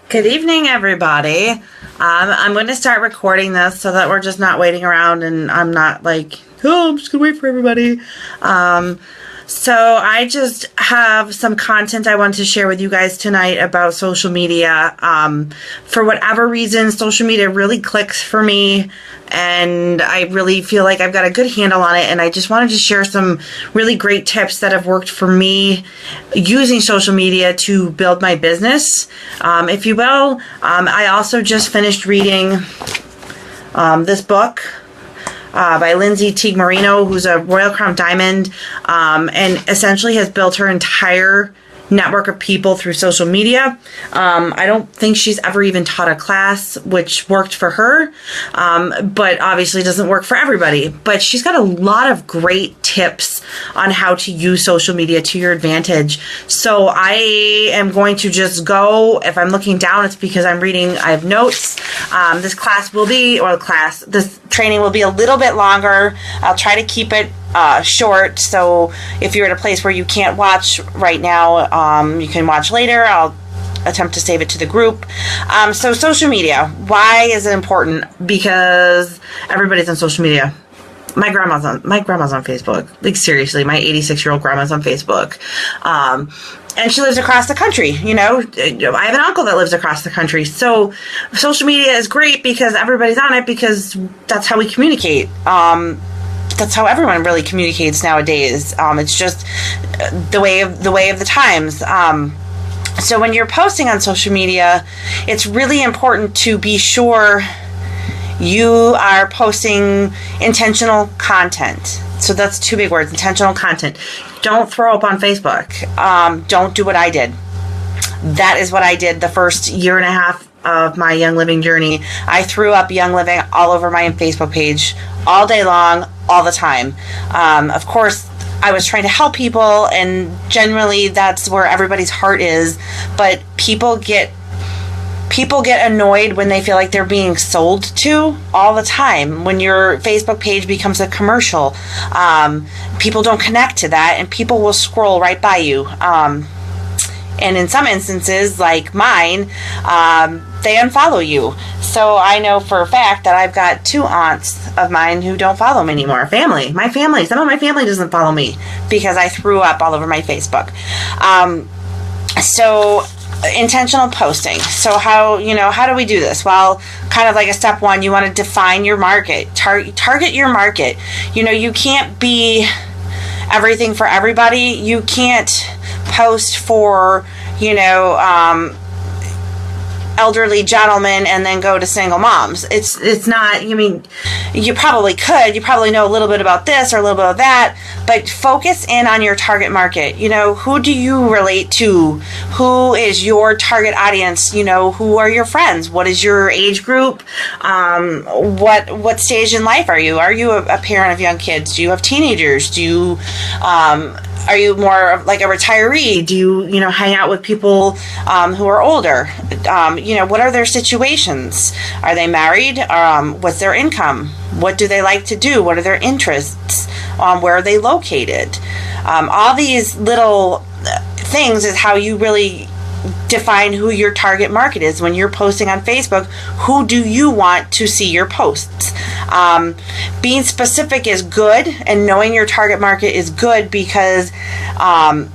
Good evening, everybody. I'm going to start recording this so that we're just not waiting around and I'm not like, oh, I'm just going to wait for everybody. So I just have some content I want to share with you guys tonight about social media. For whatever reason, social media really clicks for me, and I really feel like I've got a good handle on it, and I just wanted to share some really great tips that have worked for me using social media to build my business, if you will. I also just finished reading this book by Lindsay Teague Marino, who's a Royal Crown Diamond, and essentially has built her entire network of people through social media. I don't think she's ever even taught a class, which worked for her, but obviously doesn't work for everybody. But she's got a lot of great tips on how to use social media to your advantage. So I am going to just go, if I'm looking down, it's because I'm reading, I have notes. This training will be a little bit longer. I'll try to keep it short, so if you're at a place where you can't watch right now, you can watch later. I'll attempt to save it to the group. So social media, why is it important? Because everybody's on social media. My grandma's on Facebook. Like, seriously, my 86-year-old grandma's on Facebook. And she lives across the country, you know. I have an uncle that lives across the country. So social media is great because everybody's on it, because that's how we communicate. That's how everyone really communicates nowadays. It's just the way of the times. So when you're posting on social media, it's really important to be sure you are posting intentional content. So that's two big words: intentional content. Don't throw up on Facebook. Don't do what I did. That is what I did the first year and a half of my Young Living journey. I threw up Young Living all over my Facebook page all day long, all the time. Of course, I was trying to help people, and generally that's where everybody's heart is, but people get annoyed when they feel like they're being sold to all the time. When your Facebook page becomes a commercial, people don't connect to that, and people will scroll right by you. And in some instances, like mine, they unfollow you. So I know for a fact that I've got two aunts of mine who don't follow me anymore. Some of my family doesn't follow me because I threw up all over my Facebook. So intentional posting. So how do we do this? Well, kind of like a step one, you want to define your market. Target your market. You can't be everything for everybody. You can't post for, elderly gentlemen and then go to single moms. It's not, you probably could. You probably know a little bit about this or a little bit of that, but focus in on your target market. Who do you relate to? Who is your target audience? Who are your friends? What is your age group? What stage in life are you? Are you a parent of young kids? Do you have teenagers? Do you, are you more of like a retiree? Do you, hang out with people who are older? What are their situations? Are they married? What's their income? What do they like to do? What are their interests? Where are they located? All these little things is how you really define who your target market is. When you're posting on Facebook, who do you want to see your posts? Being specific is good, and knowing your target market is good because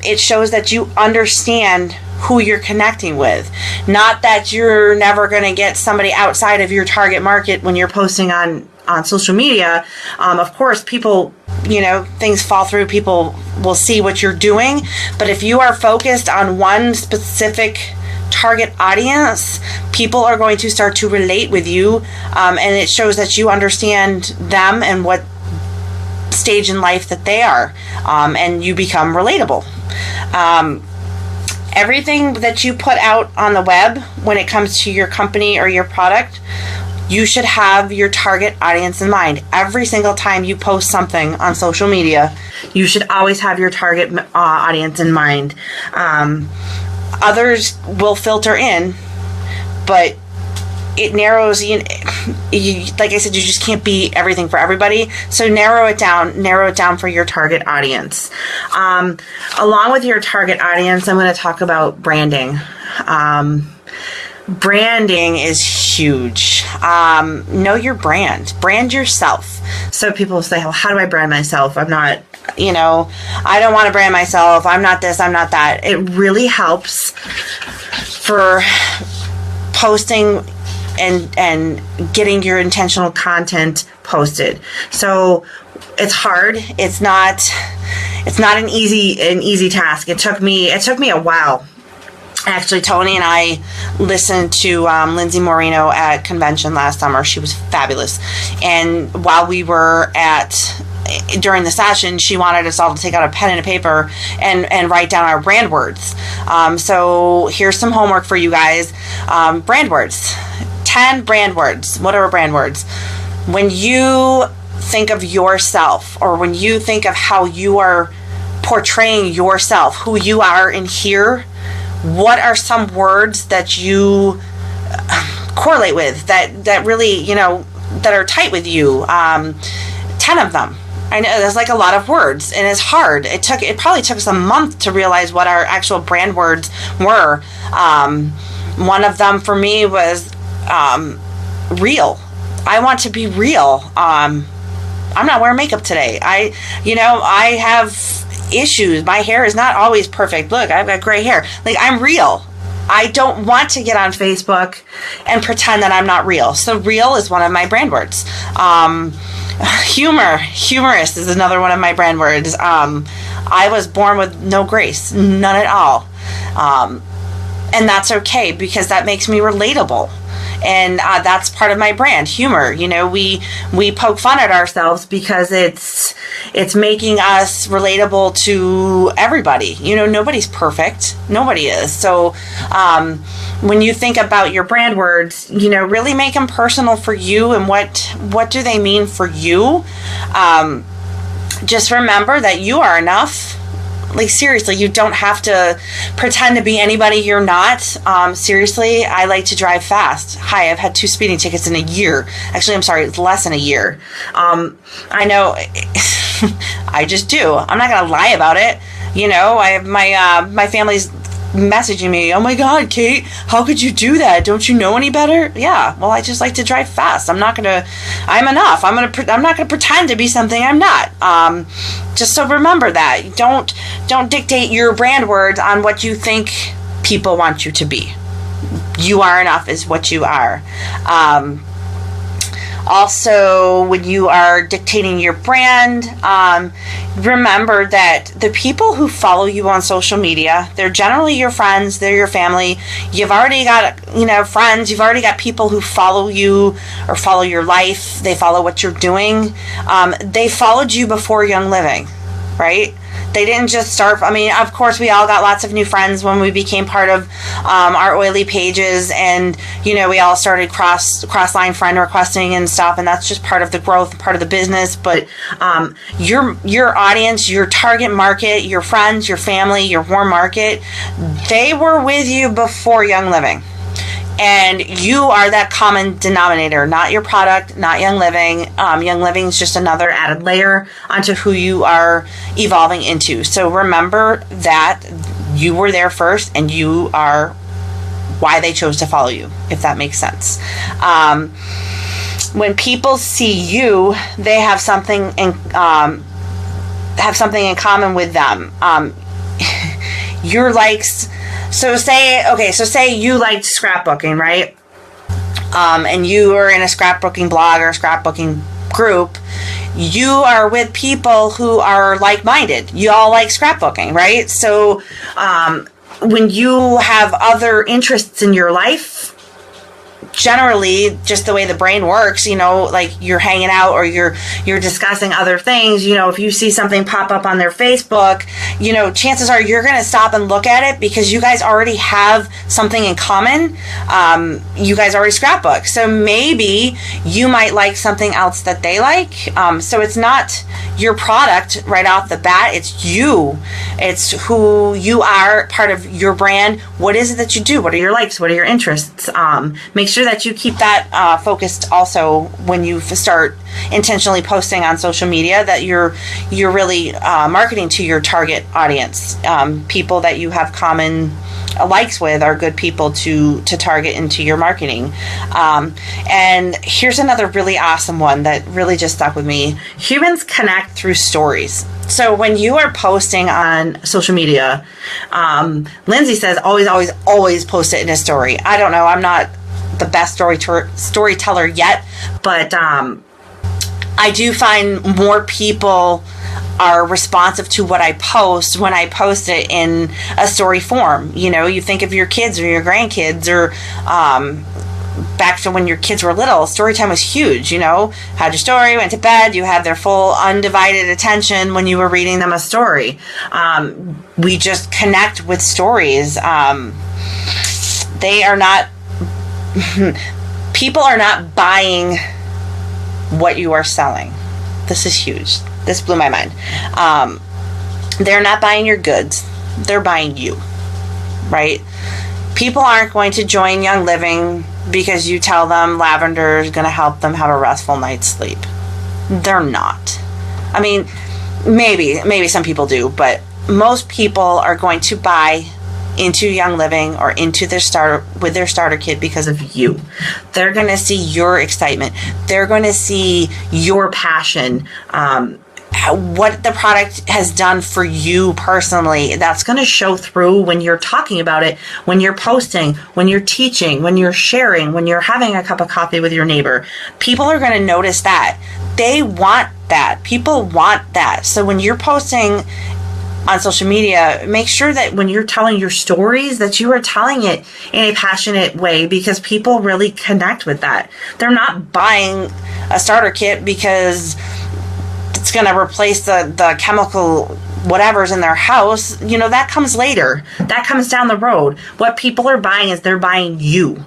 it shows that you understand who you're connecting with. Not that you're never going to get somebody outside of your target market when you're posting on social media. Of course, people, things fall through. People will see what you're doing. But if you are focused on one specific target audience, people are going to start to relate with you. And it shows that you understand them and what stage in life that they are. And you become relatable. Everything that you put out on the web when it comes to your company or your product, you should have your target audience in mind. Every single time you post something on social media, you should always have your target audience in mind. Others will filter in, but it narrows, like I said, you just can't be everything for everybody. So narrow it down for your target audience. Along with your target audience, I'm going to talk about branding. Branding is huge. Know your brand. Brand yourself. So people say, well, how do I brand myself? I'm not, I don't want to brand myself. I'm not this, I'm not that. It really helps for posting and getting your intentional content posted. So it's hard. It's not an easy task. It took me a while. Actually, Tony and I listened to Lindsay Moreno at convention last summer. She was fabulous. And while we were during the session, she wanted us all to take out a pen and a paper and write down our brand words. So here's some homework for you guys. Brand words. 10 brand words. What are brand words? When you think of yourself, or when you think of how you are portraying yourself, who you are in here, what are some words that you correlate with, that really, that are tight with you? 10 of them. I know that's like a lot of words, and it's hard. It probably took us a month to realize what our actual brand words were. One of them for me was real. I want to be real. I'm not wearing makeup today. I have issues. My hair is not always perfect. Look, I've got gray hair. Like, I'm real. I don't want to get on Facebook and pretend that I'm not real. So real is one of my brand words. Humorous is another one of my brand words. I was born with no grace, none at all. And that's okay, because that makes me relatable. And that's part of my brand, humor. We poke fun at ourselves because it's making us relatable to everybody. Nobody's perfect. Nobody is. So when you think about your brand words, really make them personal for you, and what do they mean for you? Just remember that you are enough. Like, seriously, you don't have to pretend to be anybody you're not. Seriously, I like to drive fast. Hi, I've had 2 speeding tickets in a year. Actually, I'm sorry, it's less than a year. I know, I just do. I'm not going to lie about it. I have my family's messaging me, oh my God, Kate, how could you do that? Don't you know any better? Yeah, well, I just like to drive fast. I'm enough. I'm not gonna pretend to be something I'm not. Just so remember that. Don't dictate your brand words on what you think people want you to be. You are enough is what you are. Also, when you are dictating your brand, remember that the people who follow you on social media, they're generally your friends, they're your family. You've already got, friends, you've already got people who follow you or follow your life. They follow what you're doing. They followed you before Young Living, right? They didn't just start. Of course, we all got lots of new friends when we became part of our oily pages, and we all started cross-line friend requesting and stuff, and that's just part of the growth, part of the business. But your audience, your target market, your friends, your family, your warm market, they were with you before Young Living. And you are that common denominator, not your product, not Young Living. Young Living is just another added layer onto who you are evolving into. So remember that you were there first, and you are why they chose to follow you, if that makes sense. When people see you, they have something in common with them. Your likes. So say you liked scrapbooking, right? And you are in a scrapbooking blog or a scrapbooking group. You are with people who are like-minded. You all like scrapbooking, right? So when you have other interests in your life, generally, just the way the brain works, like you're hanging out or you're discussing other things, if you see something pop up on their Facebook, chances are you're going to stop and look at it because you guys already have something in common. You guys already scrapbook. So maybe you might like something else that they like. So it's not your product right off the bat. It's you. It's who you are, part of your brand. What is it that you do? What are your likes? What are your interests? Make sure sure that you keep that focused also when you start intentionally posting on social media, that you're really marketing to your target audience. People that you have common likes with are good people to target into your marketing. And here's another really awesome one that really just stuck with me. Humans connect through stories. So when you are posting on social media, Lindsay says always post it in a story. I don't know. I'm not the best storyteller yet, but I do find more people are responsive to what I post when I post it in a story form. You know, you think of your kids or your grandkids, or back to when your kids were little, story time was huge. You know, had your story, went to bed, you had their full undivided attention when you were reading them a story. We just connect with stories. They are not, people are not buying what you are selling. This is huge. This blew my mind. They're not buying your goods. They're buying you, right? People aren't going to join Young Living because you tell them lavender is going to help them have a restful night's sleep. They're not. I mean, maybe some people do, but most people are going to buy into Young Living or into their starter kit because of you. They're going to see your excitement. They're going to see your passion. What the product has done for you personally. That's going to show through when you're talking about it, when you're posting, when you're teaching, when you're sharing, when you're having a cup of coffee with your neighbor. People are going to notice that. They want that. People want that. So when you're posting on social media, make sure that when you're telling your stories that you are telling it in a passionate way, because people really connect with that. They're not buying a starter kit because it's going to replace the chemical whatever's in their house. You know, that comes later. That comes down the road. What people are buying is they're buying you.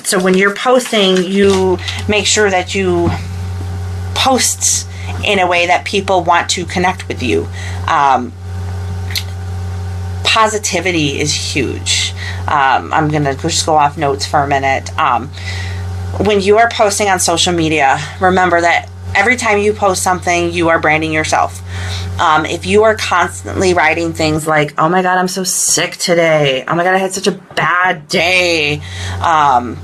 So when you're posting, you make sure that you post in a way that people want to connect with you. Positivity is huge. I'm going to just go off notes for a minute. When you are posting on social media, remember that every time you post something, you are branding yourself. If you are constantly writing things like, oh my God, I'm so sick today. Oh my God, I had such a bad day. Oh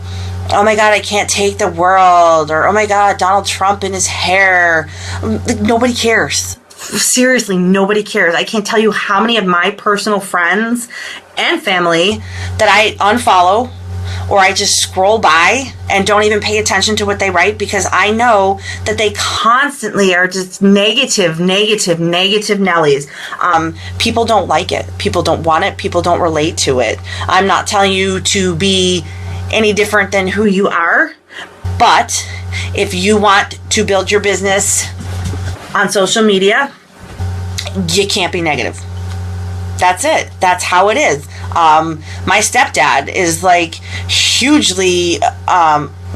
my God, I can't take the world. Or, oh my God, Donald Trump in his hair. Like, nobody cares. Seriously, nobody cares. I can't tell you how many of my personal friends and family that I unfollow or I just scroll by and don't even pay attention to what they write, because I know that they constantly are just negative Nellies. People don't like it. People don't want it. People don't relate to it. I'm not telling you to be any different than who you are, but if you want to build your business on social media, you can't be negative. That's it. That's how it is. My stepdad is like hugely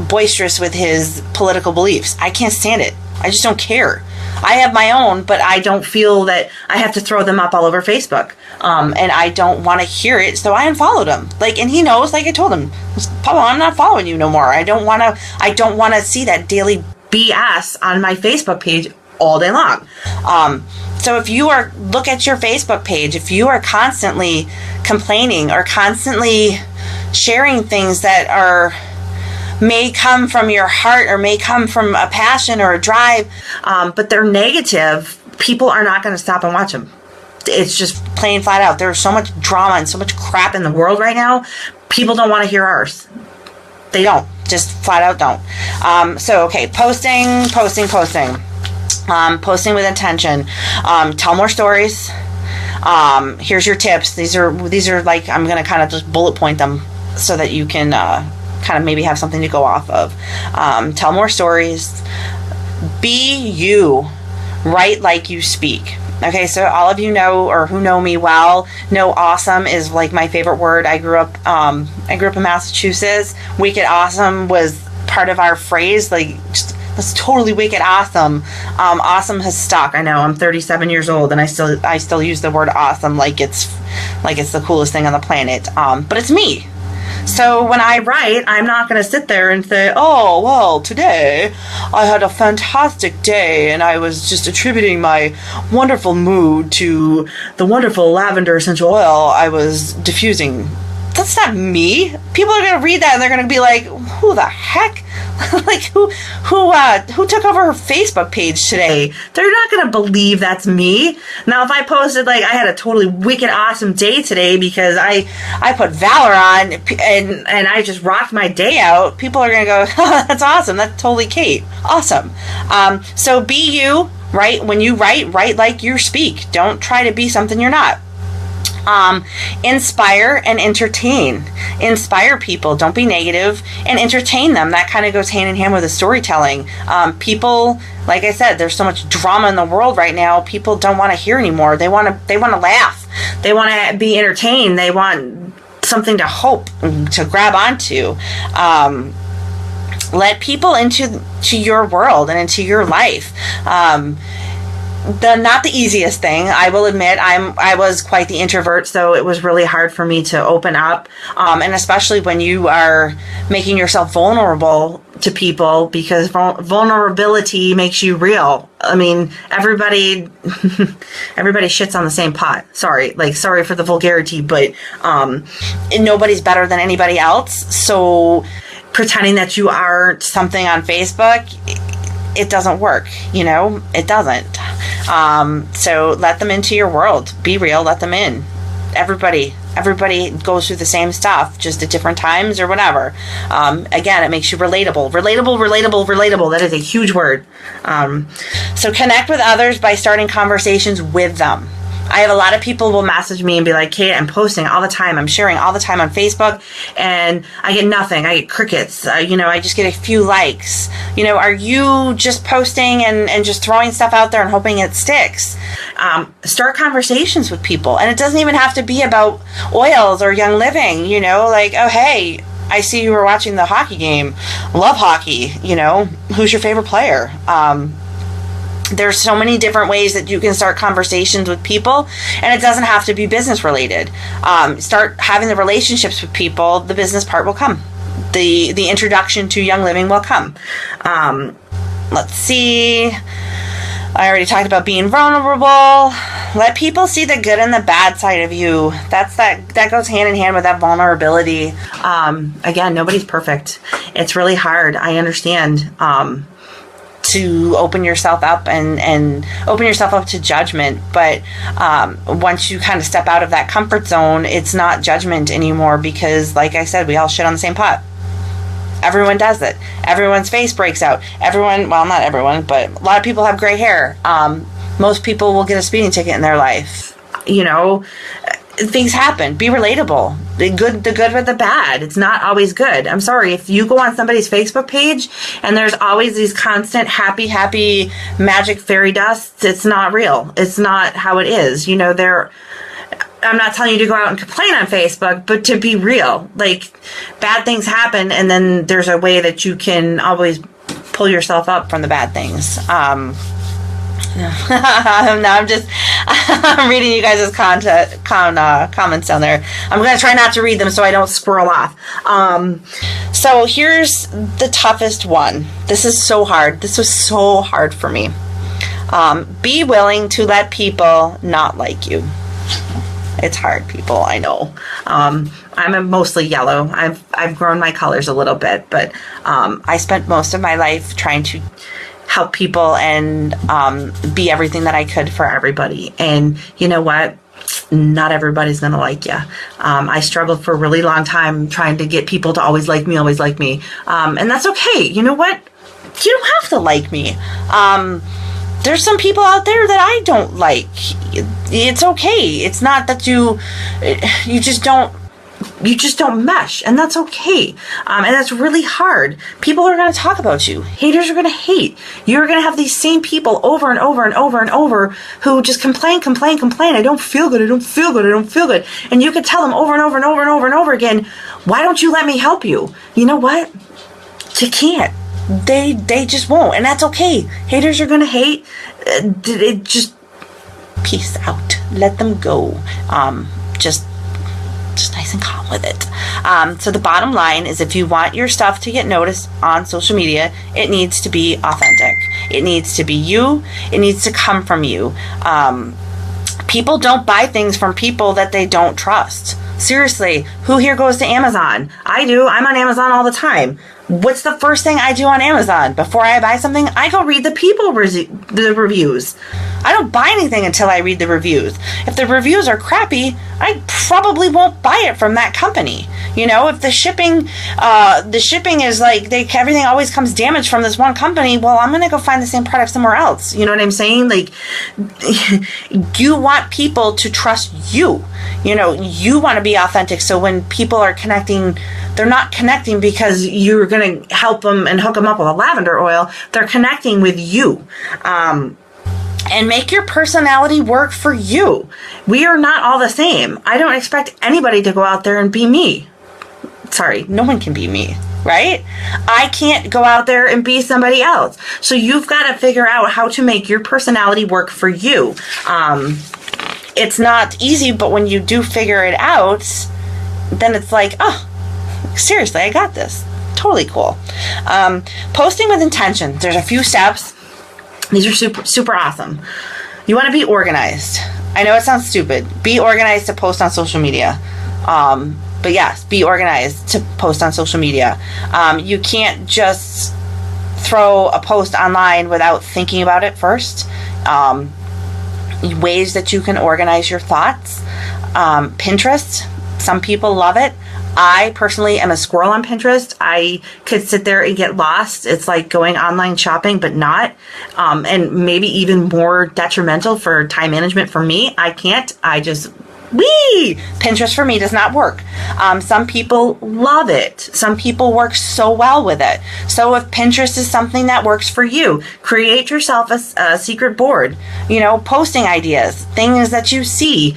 boisterous with his political beliefs. I can't stand it. I just don't care. I have my own, but I don't feel that I have to throw them up all over Facebook. And I don't want to hear it, so I unfollowed him. And he knows, like I told him, Papa, I'm not following you no more. I don't want to see that daily BS on my Facebook page all day long. So if you look at your Facebook page, if you are constantly complaining or constantly sharing things that may come from your heart or may come from a passion or a drive, but they're negative, people are not going to stop and watch them. It's just plain flat out. There's so much drama and so much crap in the world right now. People don't want to hear ours. They don't. Just flat out don't. So, okay, posting. Posting with intention. Tell more stories. Here's your tips. These are like, I'm going to kind of just bullet point them so that you can kind of maybe have something to go off of. Tell more stories. Be you. Write like you speak. Okay, so all of you know, or who know me well, know awesome is like my favorite word. I grew up in Massachusetts. Wicked awesome was part of our phrase. Like, just, that's totally wicked awesome. Awesome has stuck. I know, I'm 37 years old and I still use the word awesome like it's the coolest thing on the planet. But it's me. So when I write, I'm not going to sit there and say, oh, well, today I had a fantastic day and I was just attributing my wonderful mood to the wonderful lavender essential oil I was diffusing. That's not me. People are going to read that and they're going to be like, who the heck? Like, who took over her Facebook page today? They're not going to believe that's me. Now, if I posted, like, I had a totally wicked awesome day today because I put Valor on and I just rocked my day out, people are going to go, oh, that's awesome. That's totally Kate. Awesome. So be you, right? When you write like you speak. Don't try to be something you're not. Inspire and entertain. Inspire people. Don't be negative, and entertain them. That kind of goes hand in hand with the storytelling. People, like I said, there's so much drama in the world right now. People don't want to hear anymore. They want to laugh. They want to be entertained. They want something to hope, to grab onto. Let people into your world and into your life. Not the easiest thing, I will admit. I was quite the introvert, so it was really hard for me to open up, and especially when you are making yourself vulnerable to people, because vulnerability makes you real. I mean, everybody shits on the same pot. Sorry for the vulgarity, but nobody's better than anybody else. So pretending that you aren't something on Facebook, it doesn't work. It doesn't. So let them into your world. Be real. Let them in. Everybody goes through the same stuff, just at different times or whatever. Again, it makes you relatable. Relatable. That is a huge word. So connect with others by starting conversations with them. I have a lot of people will message me and be like, Kate, I'm posting all the time. I'm sharing all the time on Facebook and I get nothing. I get crickets. I just get a few likes. Are you just posting and just throwing stuff out there and hoping it sticks? Start conversations with people. And it doesn't even have to be about oils or Young Living, like, oh, hey, I see you were watching the hockey game. Love hockey. Who's your favorite player? There's so many different ways that you can start conversations with people, and it doesn't have to be business related. Start having the relationships with people. The business part will come. The introduction to Young Living will come. Let's see. I already talked about being vulnerable. Let people see the good and the bad side of you. That goes hand in hand with that vulnerability. Again, nobody's perfect. It's really hard. I understand. To open yourself up and open yourself up to judgment. But once you kind of step out of that comfort zone, it's not judgment anymore, because like I said, we all shit on the same pot. Everyone does it. Everyone's face breaks out. Well, not everyone, but a lot of people have gray hair. Most people will get a speeding ticket in their life. Things happen. Be relatable. The good with the bad. It's not always good. I'm sorry. If you go on somebody's Facebook page and there's always these constant happy magic fairy dusts, it's not real. It's not how it is. I'm not telling you to go out and complain on Facebook, but to be real. Like, bad things happen, and then there's a way that you can always pull yourself up from the bad things. I'm reading you guys' comments down there. I'm going to try not to read them so I don't squirrel off. So here's the toughest one. This is so hard. This was so hard for me. Be willing to let people not like you. It's hard, people, I know. I'm mostly yellow. I've grown my colors a little bit, but I spent most of my life trying to help people and be everything that I could for everybody. And you know what? Not everybody's going to like you. I struggled for a really long time trying to get people to always like me. And that's okay. You know what? You don't have to like me. There's some people out there that I don't like. It's okay. It's not that you just don't mesh, and that's okay. And that's really hard. People are going to talk about you. Haters are going to hate. You're going to have these same people over and over and over and over who just complain. I don't feel good. And you could tell them over and over and over and over and over again, why don't you let me help you? You know what? You can't. They just won't, and that's okay. Haters are going to hate. Just peace out. Let them go. Just nice and calm with it. So the bottom line is, if you want your stuff to get noticed on social media, it needs to be authentic. It needs to be you. It needs to come from you. People don't buy things from people that they don't trust. Seriously, who here goes to Amazon? I do. I'm on Amazon all the time. What's the first thing I do on Amazon? Before I buy something, I go read the reviews. I don't buy anything until I read the reviews. If the reviews are crappy, I probably won't buy it from that company. You know, if the shipping is like, everything always comes damaged from this one company, well, I'm going to go find the same product somewhere else. You know what I'm saying? Like, you want people to trust you. You know, you want to be authentic. So when people are connecting, they're not connecting because you're going to help them and hook them up with a lavender oil. They're connecting with you. And make your personality work for you. We are not all the same. I don't expect anybody to go out there and be me. Sorry, no one can be me, right? I can't go out there and be somebody else. So you've got to figure out how to make your personality work for you. It's not easy, but when you do figure it out, then it's like, oh, seriously, I got this. Totally cool. Posting with intention. There's a few steps. These are super, super awesome. You want to be organized. I know it sounds stupid. Be organized to post on social media. But yes, be organized to post on social media. You can't just throw a post online without thinking about it first. Ways that you can organize your thoughts. Pinterest. Some people love it. I personally am a squirrel on Pinterest. I could sit there and get lost. It's like going online shopping, but not. And maybe even more detrimental for time management for me. I can't. Pinterest for me does not work. Some people love it. Some people work so well with it. So if Pinterest is something that works for you, create yourself a secret board. You know, posting ideas, things that you see,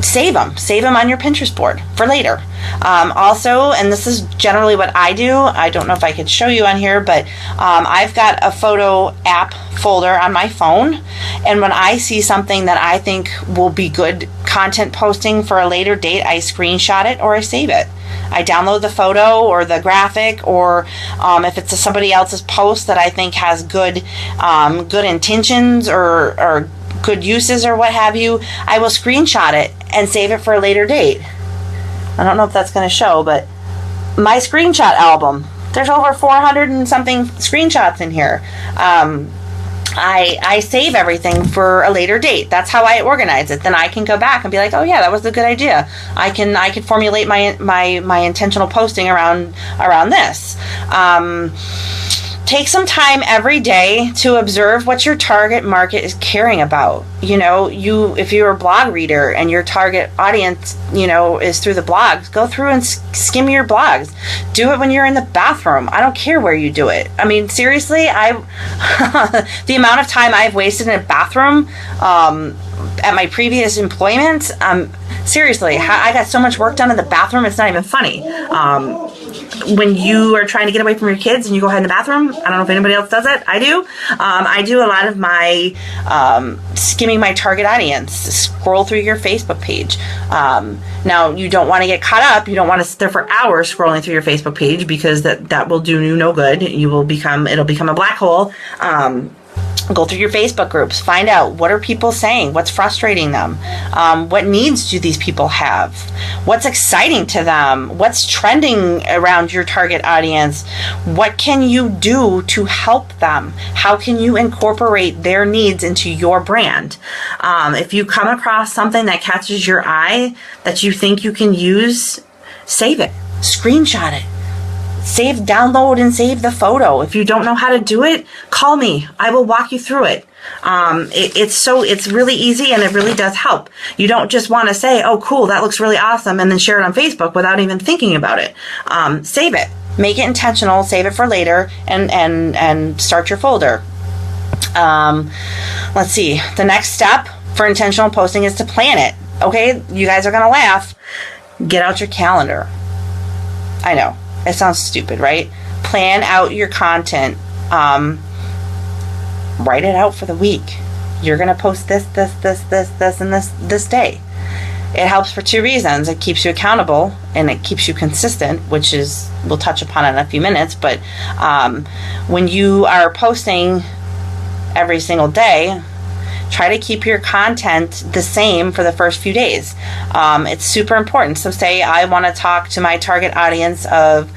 save them on your Pinterest board for later. Also, and this is generally what I do, I don't know if I could show you on here, but I've got a photo app folder on my phone, and when I see something that I think will be good content posting for a later date, I screenshot it or I save it. I download the photo or the graphic, or if it's somebody else's post that I think has good intentions or good uses or what have you, I will screenshot it and save it for a later date. I don't know if that's going to show, but my screenshot album, there's over 400 and something screenshots in here. I save everything for a later date. That's how I organize it. Then I can go back and be like, oh yeah, that was a good idea. I can formulate my intentional posting around this. Take some time every day to observe what your target market is caring about. You know, if you're a blog reader and your target audience, is through the blogs, go through and skim your blogs. Do it when you're in the bathroom. I don't care where you do it. I mean, seriously, the amount of time I've wasted in a bathroom at my previous employment, seriously, I got so much work done in the bathroom, it's not even funny. When you are trying to get away from your kids and you go ahead in the bathroom, I don't know if anybody else does it. I do. I do a lot of my skimming my target audience. Scroll through your Facebook page. Now, you don't want to get caught up. You don't want to sit there for hours scrolling through your Facebook page, because that will do you no good. It'll become a black hole. Go through your Facebook groups. Find out, what are people saying? What's frustrating them? What needs do these people have? What's exciting to them? What's trending around your target audience? What can you do to help them? How can you incorporate their needs into your brand? If you come across something that catches your eye that you think you can use, save it. Screenshot it. Download and save the photo. If you don't know how to do it, call me. I will walk you through it. It's really easy, and it really does help. You don't just want to say, oh, cool, that looks really awesome, and then share it on Facebook without even thinking about it. Save it. Make it intentional. Save it for later, and start your folder. Let's see. The next step for intentional posting is to plan it. Okay, you guys are going to laugh. Get out your calendar. I know. It sounds stupid, right? Plan out your content. Write it out for the week. You're going to post this, and this day. It helps for two reasons. It keeps you accountable and it keeps you consistent, which is, we'll touch upon it in a few minutes. But when you are posting every single day, try to keep your content the same for the first few days. It's super important. So say I want to talk to my target audience of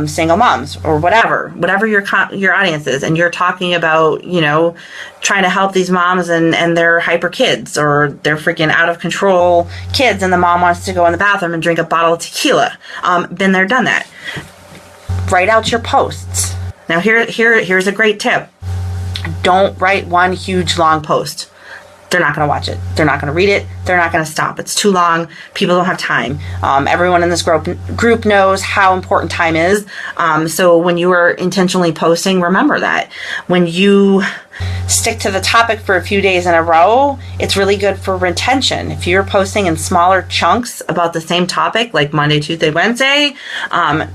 single moms or whatever your audience is, and you're talking about, trying to help these moms and their hyper kids or their freaking out of control kids, and the mom wants to go in the bathroom and drink a bottle of tequila. Been there, done that. Write out your posts. Now here's a great tip. Don't write one huge long post. They're not going to watch it. They're not going to read it. They're not going to stop. It's too long. People don't have time. Everyone in this group knows how important time is. So when you are intentionally posting, remember that. When you stick to the topic for a few days in a row, it's really good for retention. If you're posting in smaller chunks about the same topic, like Monday, Tuesday, Wednesday,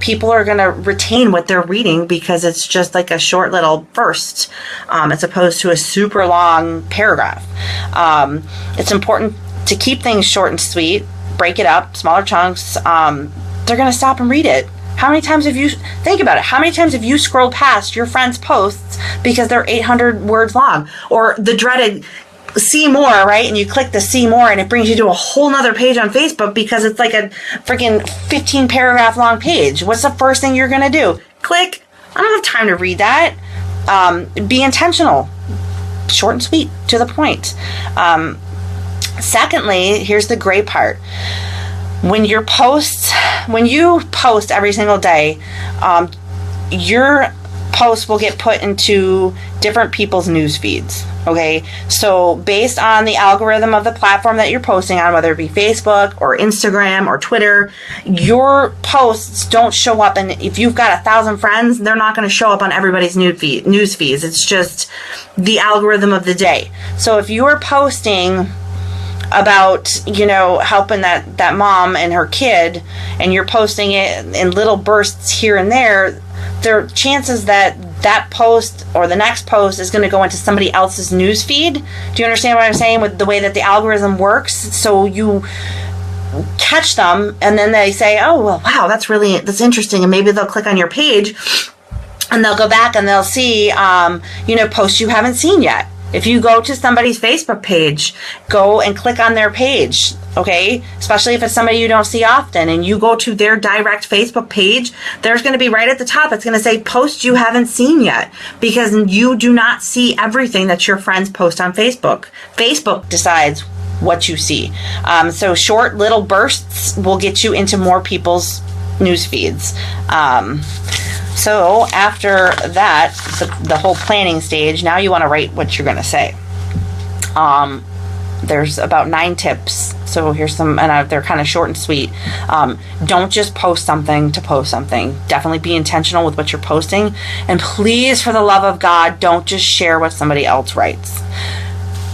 people are going to retain what they're reading because it's just like a short little burst, as opposed to a super long paragraph. It's important to keep things short and sweet, break it up, smaller chunks. They're going to stop and read it. How many times have you, think about it, how many times have you scrolled past your friends' posts because they're 800 words long? Or the dreaded see more, right? And you click the see more and it brings you to a whole nother page on Facebook because it's like a freaking 15 paragraph long page. What's the first thing you're going to do? Click. I don't have time to read that. Be intentional. Short and sweet, to the point. Secondly, here's the great part. When you post every single day, your post will get put into different people's news feeds. Okay, so based on the algorithm of the platform that you're posting on, whether it be Facebook or Instagram or Twitter, your posts don't show up. And if you've got 1,000 friends, they're not going to show up on everybody's news feeds. It's just the algorithm of the day. So if you're posting about, helping that mom and her kid, and you're posting it in little bursts here and there are chances that post or the next post is going to go into somebody else's news feed. Do you understand what I'm saying with the way that the algorithm works? So you catch them and then they say, oh, well, wow, that's interesting. And maybe they'll click on your page and they'll go back and they'll see, posts you haven't seen yet. If you go to somebody's Facebook page, go and click on their page, okay? Especially if it's somebody you don't see often, and you go to their direct Facebook page, there's going to be right at the top, it's going to say post you haven't seen yet, because you do not see everything that your friends post on Facebook. Facebook decides what you see. So short little bursts will get you into more people's news feeds. So after that, the whole planning stage, now you want to write what you're going to say. There's about 9 tips. So here's some, and they're kind of short and sweet. Don't just post something to post something. Definitely be intentional with what you're posting. And please, for the love of God, don't just share what somebody else writes.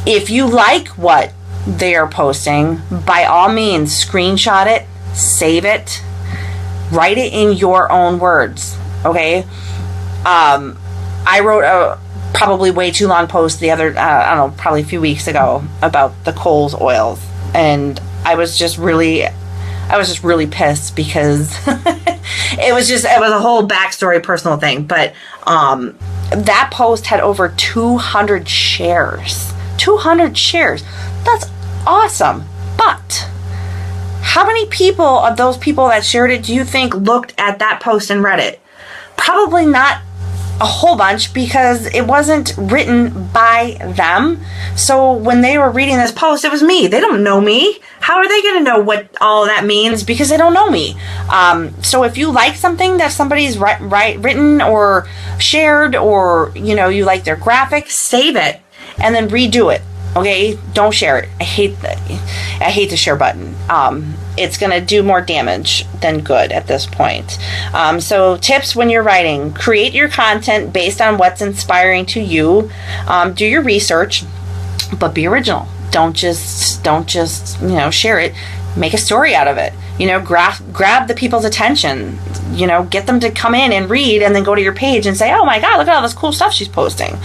If you like what they are posting, by all means, screenshot it, save it, write it in your own words. Okay, I wrote a probably way too long post probably a few weeks ago about the Kohl's oils, and I was just really pissed because it was a whole backstory, personal thing. But that post had over 200 shares. 200 shares. That's awesome. But how many people of those people that shared it do you think looked at that post and read it? Probably not a whole bunch, because it wasn't written by them. So when they were reading this post, it was me. They don't know me. How are they going to know what all that means? Because they don't know me. So if you like something that somebody's written or shared, or you like their graphics, save it and then redo it. Okay, don't share it. I hate the share button. It's going to do more damage than good at this point. So tips when you're writing: create your content based on what's inspiring to you. Do your research, but be original. Don't just share it. make a story out of it. Grab the people's attention. Get them to come in and read, and then go to your page and say, oh my God, look at all this cool stuff she's posting.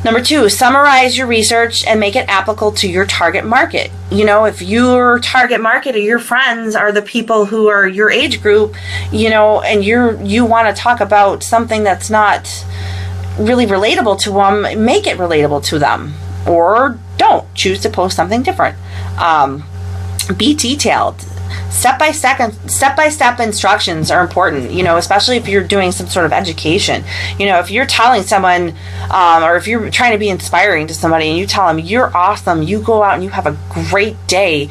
Number 2, summarize your research and make it applicable to your target market. If your target market or your friends are the people who are your age group, and you want to talk about something that's not really relatable to them, make it relatable to them, or don't choose to post something different. Be detailed. Step-by-step instructions are important, especially if you're doing some sort of education. If you're telling someone, or if you're trying to be inspiring to somebody and you tell them you're awesome, you go out and you have a great day,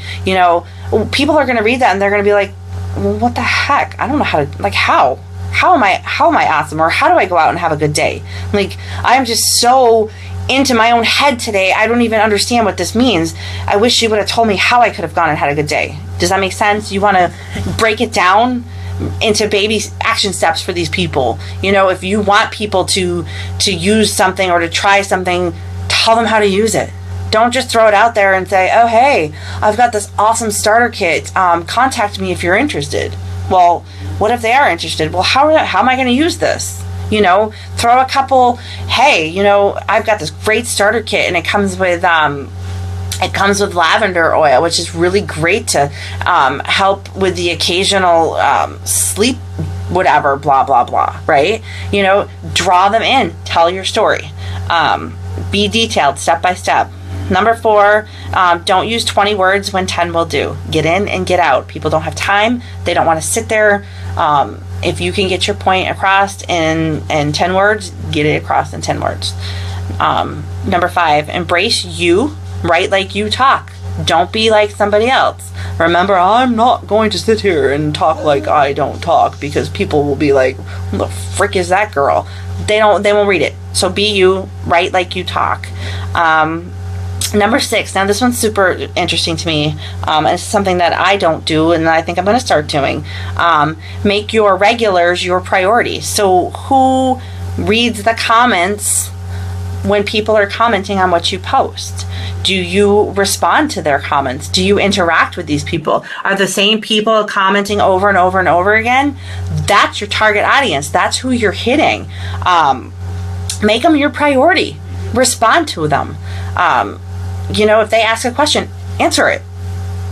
people are going to read that and they're going to be like, well, what the heck? I don't know how to, how am I awesome? Or how do I go out and have a good day? I'm just so into my own head today, I don't even understand what this means. I wish she would have told me how I could have gone and had a good day. Does that make sense? You want to break it down into baby action steps for these people. If you want people to use something or to try something, tell them how to use it. Don't just throw it out there and say, oh, hey, I've got this awesome starter kit. Contact me if you're interested. Well, what if they are interested? Well, how am I going to use this? Throw a couple, hey, I've got this great starter kit and it comes with lavender oil, which is really great to help with the occasional sleep, whatever, blah, blah, blah, right? Draw them in, tell your story. Be detailed, step by step. Number 4, don't use 20 words when 10 will do. Get in and get out. People don't have time. They don't want to sit there. If you can get your point across in 10 words, get it across in 10 words. Number 5, embrace you. Write like you talk. Don't be like somebody else. Remember, I'm not going to sit here and talk like I don't talk, because people will be like, who the frick is that girl? They won't read it. So be you. Write like you talk. Number 6, now this one's super interesting to me, and it's something that I don't do and I think I'm going to start doing. Make your regulars your priority. So who reads the comments when people are commenting on what you post? Do you respond to their comments? Do you interact with these people? Are the same people commenting over and over and over again? That's your target audience. That's who you're hitting. Make them your priority. Respond to them. If they ask a question, answer it.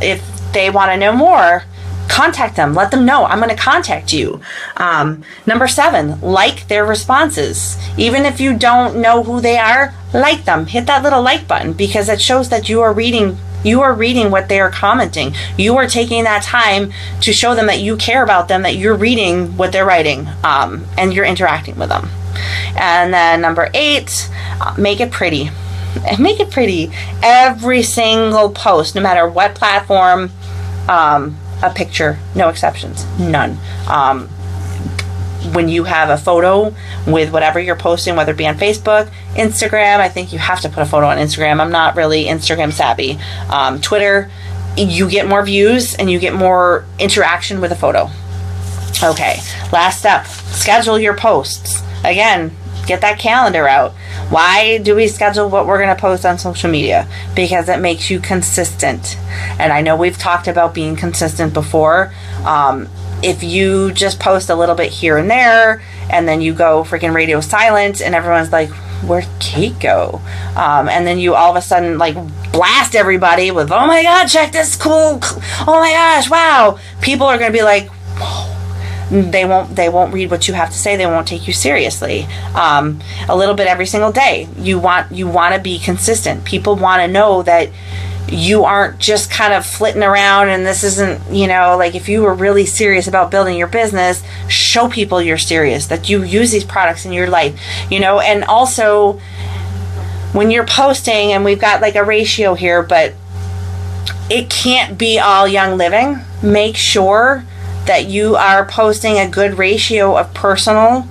If they want to know more, contact them. Let them know, I'm going to contact you. Number 7, like their responses. Even if you don't know who they are, like them. Hit that little like button, because it shows that you are reading what they are commenting. You are taking that time to show them that you care about them, that you're reading what they're writing, and you're interacting with them. And then number 8, make it pretty. Make it pretty. Every single post, no matter what platform, a picture, no exceptions, none. When you have a photo with whatever you're posting, whether it be on Facebook, Instagram, I think you have to put a photo on Instagram. I'm not really Instagram savvy. Twitter, you get more views and you get more interaction with a photo. Okay, last step, schedule your posts. Again, get that calendar out. Why do we schedule what we're going to post on social media? Because it makes you consistent. And I know we've talked about being consistent before. If you just post a little bit here and there, and then you go freaking radio silent, and everyone's like, where'd Kate go? And then you all of a sudden blast everybody with, oh my God, check this cool, oh my gosh, wow. People are going to be like, whoa. They won't read what you have to say. They won't take you seriously. A little bit every single day. You want to be consistent. People want to know that you aren't just kind of flitting around, and this isn't, if you were really serious about building your business, show people you're serious, that you use these products in your life, and also when you're posting, and we've got a ratio here, but it can't be all Young Living. Make sure that you are posting a good ratio of personal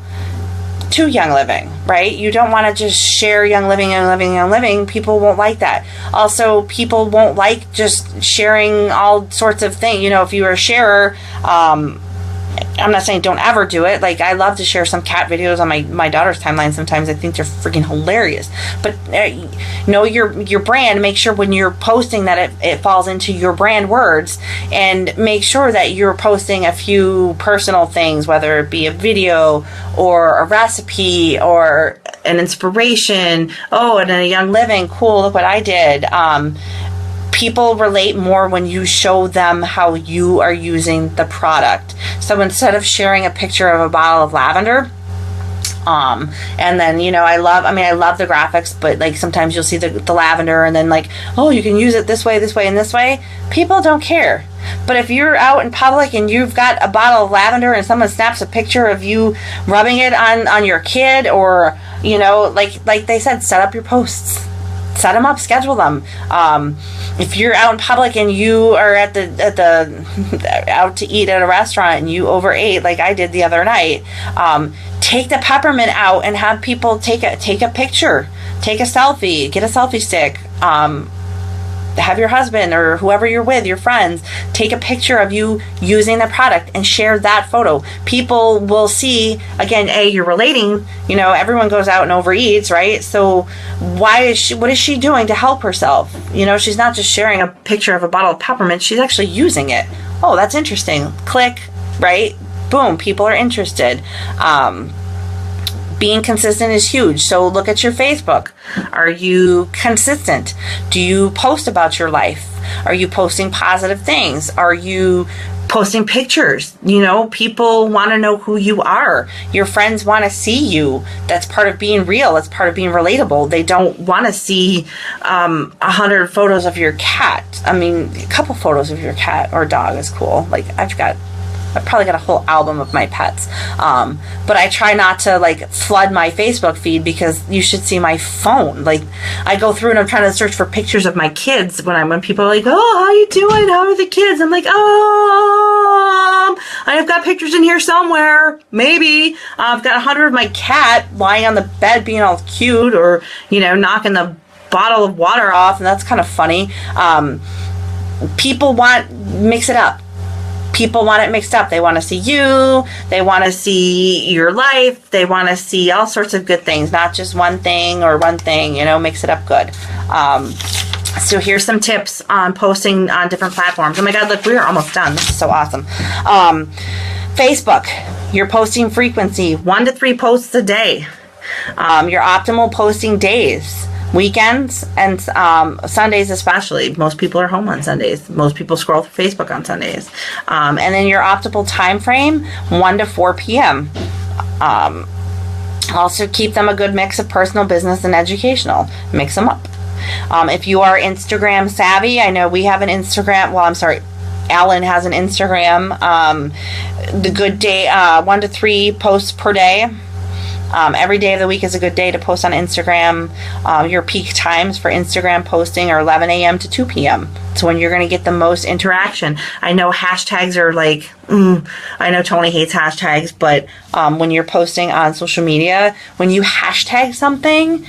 to Young Living, right? You don't want to just share Young Living, Young Living, Young Living. People won't like that. Also, people won't like just sharing all sorts of things. If you're a sharer, I'm not saying don't ever do it. Like, I love to share some cat videos on my daughter's timeline sometimes. I think they're freaking hilarious. But know your brand. Make sure when you're posting that it falls into your brand words, and make sure that you're posting a few personal things, whether it be a video or a recipe or an inspiration. Oh, and a Young Living. Cool, look what I did. People relate more when you show them how you are using the product. So instead of sharing a picture of a bottle of lavender, and then, I love the graphics, but like sometimes you'll see the lavender and then like, oh, you can use it this way, and this way. People don't care. But if you're out in public and you've got a bottle of lavender and someone snaps a picture of you rubbing it on your kid, or, like they said, set up your posts. Set them up, schedule them. If you're out in public and you are at the out to eat at a restaurant and you overate, like I did the other night, take the peppermint out and have people take a picture, take a selfie, get a selfie stick. Have your husband or whoever you're with, your friends, take a picture of you using the product and share that photo. People will see, again, you're relating. Everyone goes out and overeats, right? So what is she doing to help herself? She's not just sharing a picture of a bottle of peppermint, she's actually using it. Oh, that's interesting. Click, right? Boom, people are interested. Being consistent is huge. So look at your Facebook. Are you consistent? Do you post about your life? Are you posting positive things? Are you posting pictures? People want to know who you are. Your friends want to see you. That's part of being real. That's part of being relatable. They don't want to see 100 photos of your cat. I mean, a couple photos of your cat or dog is cool. Like I've probably got a whole album of my pets. But I try not to flood my Facebook feed, because you should see my phone. Like, I go through and I'm trying to search for pictures of my kids when people are like, oh, how you doing? How are the kids? I'm like, I've got pictures in here somewhere. Maybe. I've got 100 of my cat lying on the bed being all cute, or, knocking the bottle of water off, and that's kind of funny. People mix it up. People want it mixed up. They want to see you. They want to see your life. They want to see all sorts of good things, not just one thing or one thing. Mix it up good. So here's some tips on posting on different platforms. Oh my God, look, we're almost done. This is so awesome. Facebook, your posting frequency, 1 to 3 posts a day. Your optimal posting days. Weekends and Sundays especially. Most people are home on Sundays. Most people scroll through Facebook on Sundays. And then your optimal time frame, 1 to 4 p.m. Also keep them a good mix of personal, business, and educational. Mix them up. If you are Instagram savvy, I know we have an Instagram. Well, I'm sorry. Alan has an Instagram. The good day, 1 to 3 posts per day. Every day of the week is a good day to post on Instagram. Your peak times for Instagram posting are 11 a.m. to 2 p.m. So when you're going to get the most interaction. I know hashtags are I know Tony hates hashtags, but when you're posting on social media, when you hashtag something,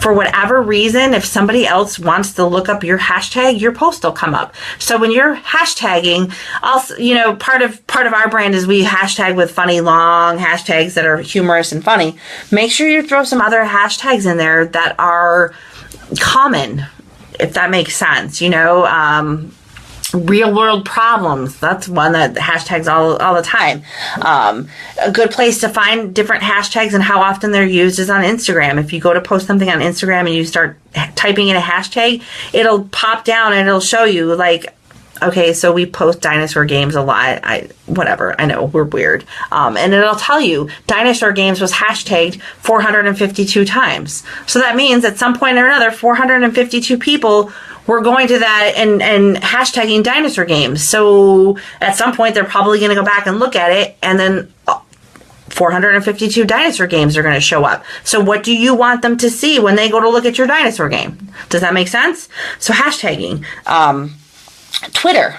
for whatever reason, if somebody else wants to look up your hashtag, your post will come up. So when you're hashtagging, also, part of our brand is we hashtag with funny long hashtags that are humorous and funny. Make sure you throw some other hashtags in there that are common, if that makes sense. Real world problems. That's one that hashtags all the time. A good place to find different hashtags and how often they're used is on Instagram. If you go to post something on Instagram and you start typing in a hashtag, it'll pop down and it'll show you okay, so we post dinosaur games a lot. Whatever. I know, we're weird. And it'll tell you dinosaur games was hashtagged 452 times. So that means at some point or another, 452 people were going to that and hashtagging dinosaur games. So at some point, they're probably going to go back and look at it, and then 452 dinosaur games are going to show up. So what do you want them to see when they go to look at your dinosaur game? Does that make sense? So hashtagging. Twitter,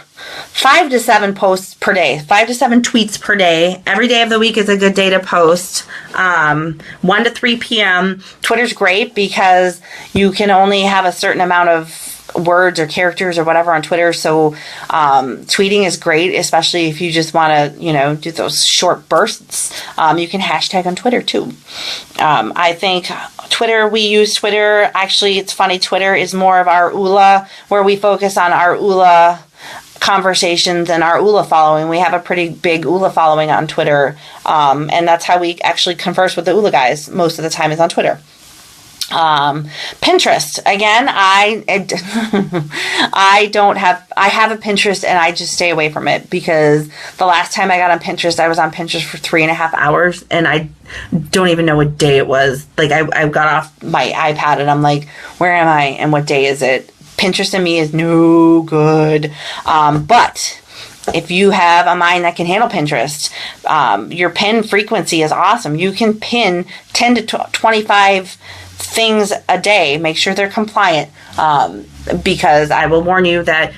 5 to 7 posts per day, 5 to 7 tweets per day. Every day of the week is a good day to post. 1 to 3 p.m. Twitter's great because you can only have a certain amount of words or characters or whatever on Twitter. So tweeting is great, especially if you just want to, do those short bursts. You can hashtag on Twitter too. I think Twitter, we use Twitter. Actually, it's funny. Twitter is more of our ULA, where we focus on our ULA conversations and our ULA following. We have a pretty big ULA following on Twitter. And that's how we actually converse with the ULA guys most of the time, is on Twitter. Pinterest. Again, I have a Pinterest and I just stay away from it, because the last time I got on Pinterest, I was on Pinterest for 3.5 hours and I don't even know what day it was. Like I got off my iPad and I'm like, where am I and what day is it? Pinterest to me is no good. But if you have a mind that can handle Pinterest, your pin frequency is awesome. You can pin 10 to 25 things a day. Make sure they're compliant, because I will warn you that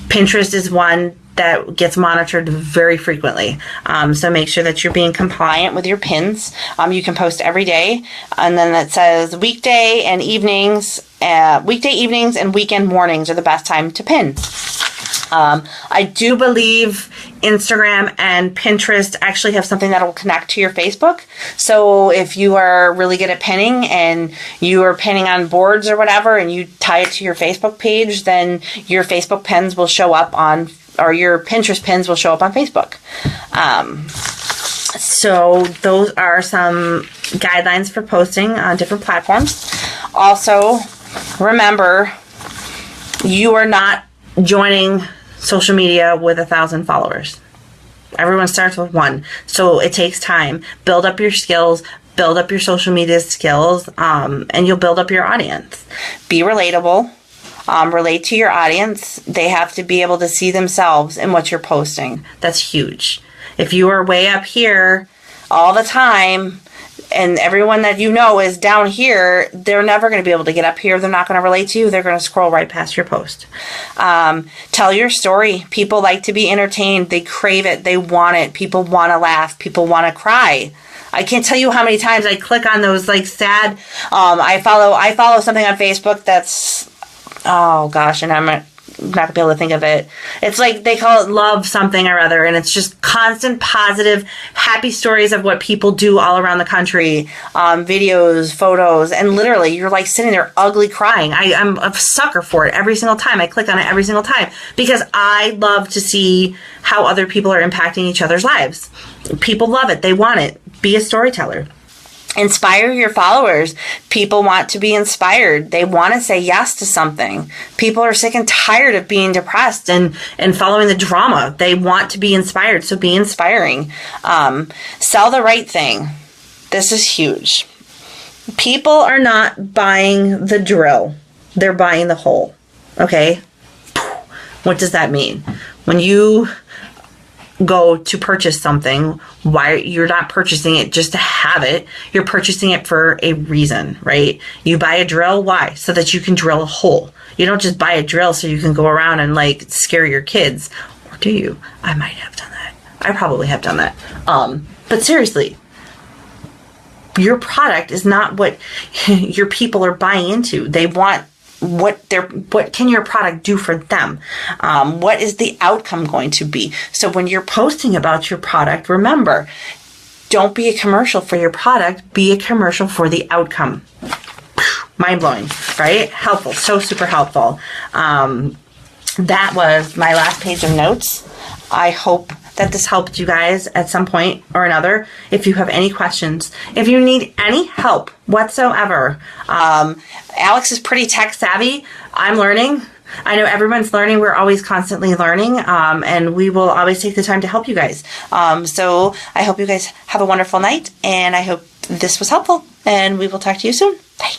Pinterest is one that gets monitored very frequently. So make sure that you're being compliant with your pins. You can post every day, and then it says weekday evenings and weekend mornings are the best time to pin. I do believe Instagram and Pinterest actually have something that will connect to your Facebook. So if you are really good at pinning and you are pinning on boards or whatever, and you tie it to your Facebook page, then your Facebook pins will show up on, or your Pinterest pins will show up on Facebook. So those are some guidelines for posting on different platforms. Also, remember, you are not joining social media with 1,000 followers. Everyone starts with 1. So it takes time. Build up your skills, build up your social media skills, and you'll build up your audience. Be relatable. Relate to your audience. They have to be able to see themselves in what you're posting. That's huge. If you are way up here all the time, and everyone that you know is down here, they're never going to be able to get up here. They're not going to relate to you. They're going to scroll right past your post. Tell your story. People like to be entertained. They crave it. They want it. People want to laugh. People want to cry. I can't tell you how many times I click on those like sad. I follow something on Facebook that's, oh gosh, and I'm not gonna be able to think of it. It's like they call it love something or other, and it's just constant positive, happy stories of what people do all around the country, videos, photos, and literally you're like sitting there ugly crying. I'm a sucker for it every single time. I click on it every single time because I love to see how other people are impacting each other's lives. People love it. They want it. Be a storyteller. Inspire your followers. People want to be inspired. They want to say yes to something. People are sick and tired of being depressed and following the drama. They want to be inspired. So be inspiring. Sell the right thing. This is huge. People are not buying the drill. They're buying the hole. Okay? What does that mean? When you go to purchase something, why you're not purchasing it just to have it, you're purchasing it for a reason, right? You buy a drill, why? So that you can drill a hole. You don't just buy a drill so you can go around and like scare your kids. Or do you? I might have done that. I probably have done that. But seriously, your product is not what your people are buying into. They want what can your product do for them? What is the outcome going to be? So when you're posting about your product, remember, don't be a commercial for your product, be a commercial for the outcome. Mind blowing, right? Helpful, so super helpful. That was my last page of notes. I hope that this helped you guys at some point or another. If you have any questions, if you need any help whatsoever, Alex is pretty tech savvy. I'm learning. I know everyone's learning. We're always constantly learning, and we will always take the time to help you guys. So I hope you guys have a wonderful night, and I hope this was helpful, and we will talk to you soon. Bye.